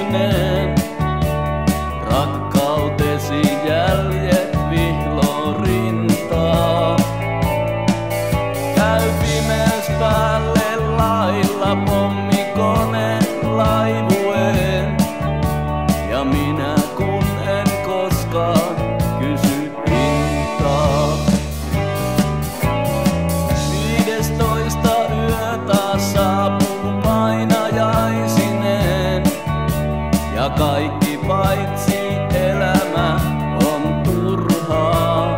sininen. Rakkautesi jäljet vihloo rintaa. Käy pimeys päälle lailla pommikone laivueen. Ja minä kun en koskaan kysy hintaa. 15 yö taas saapuu painajaisineen. Ja kaikki paitsi elämä on turhaa.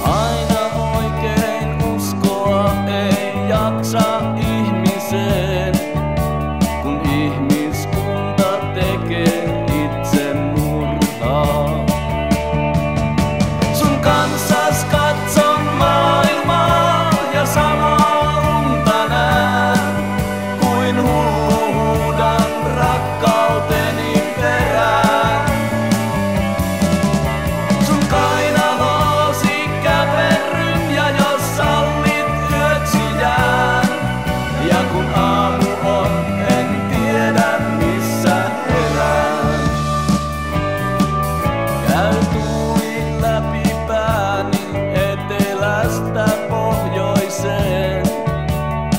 Aina oikein uskoa ei jaksa ihmiseen, kun ihmiskunta tekee itsemurhaa. Sun kanssas katson maailmaa ja samaa unta näen, kuin hullu huudan rakkauteni perään. Sun kainaloosi käperryn ja jos sallit yöksi jään. Ja kun aamu on, en tiedä missä herään. Käy tuuli läpi pääni etelästä pohjoiseen.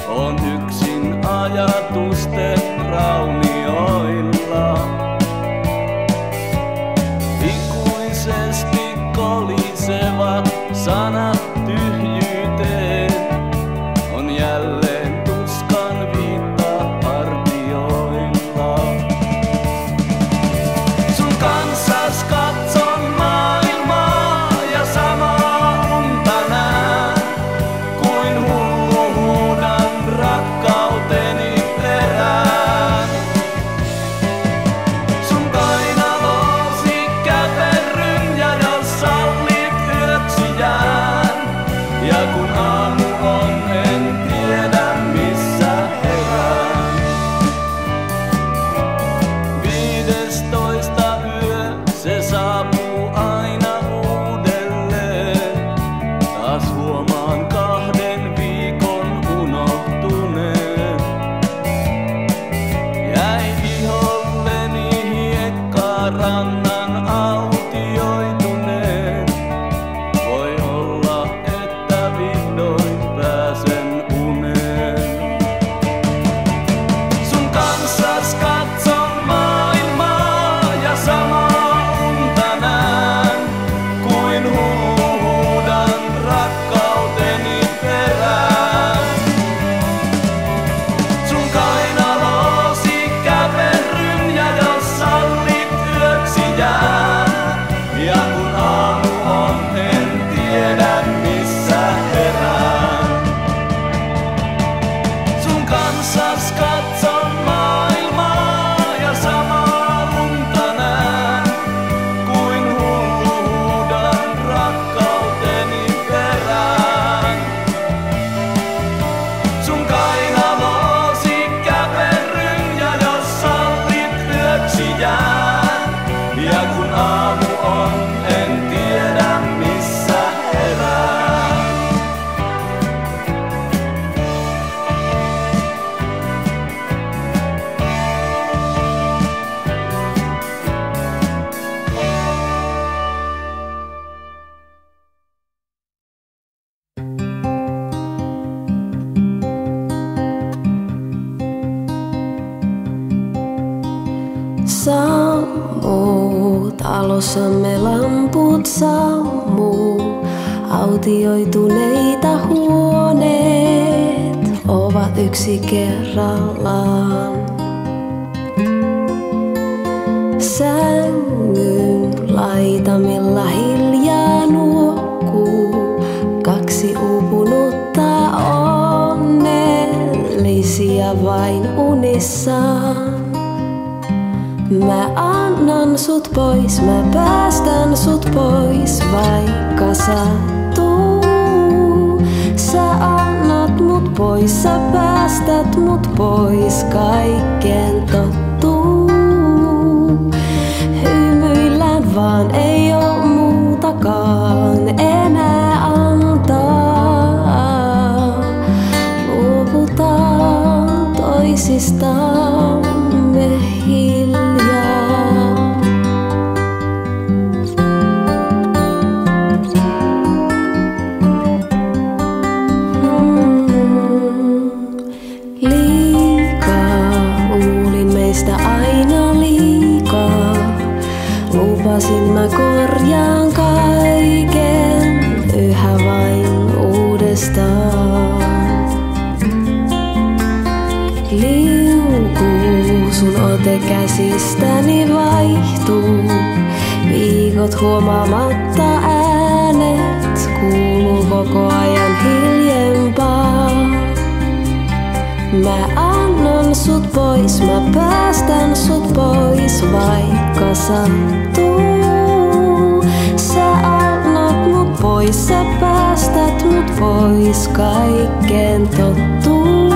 On yksin ajatusten raunioilla. Ikuisesti kolisevat sanat tyhjyyteen. On jälleen tuskan viitta partioilla. Sun kanssas katson maailmaa ja samaa unta näen, kuin hullu huudan rakkauteni perään. Sun kainaloosi käperryn ja jos sallit yöksi jään. Ja kun aamu on, en tiedä missä herään. 15 yö, se saapuu aina uudelleen. Taas huomaan 2 viikon unohtuneen. Jäi iholleni hiekkarannan autioituneen. Voi olla, että vihdoin pääsen uneen. Sun kanssas katson maailmaa ja samaa unta näen, kuin hullu huudan rakkauteni perään. Sun kainaloosi käperryn ja jos sallit yöksi jään. Ja kun aamu on, en tiedä missä herään. Sun kanssas katson maailmaa ja samaa unta näen, kuin hullu huudan rakkauteni perään. Sun kainaloosi käperryn ja jos sallit yöksi jään. Ja kun aamu on, en tiedä missä herään. Sammuu, talossamme lamput sammuu. Autioituneita huoneet ovat yksi kerrallaan. Sängyn laitamilla hiljaa nuokkuu 2 uupunutta onnellisia vain unissaan. Mä annan sut pois, mä päästän sut pois, vaikka sattuu. Sä annat mut pois, sä päästät mut pois, kaikkeen tottuu. Hymyillään vaan ei oo muutakaan enää antaa. Luovutaan toisistamme. käsistäni vaihtuu. Viikot huomaamatta äänet kuuluu koko ajan hiljempaa. Mä annan sut pois, mä päästän sut pois, vaikka sattuu. Sä annat mut pois, sä päästät mut pois, kaikkeen tottuu.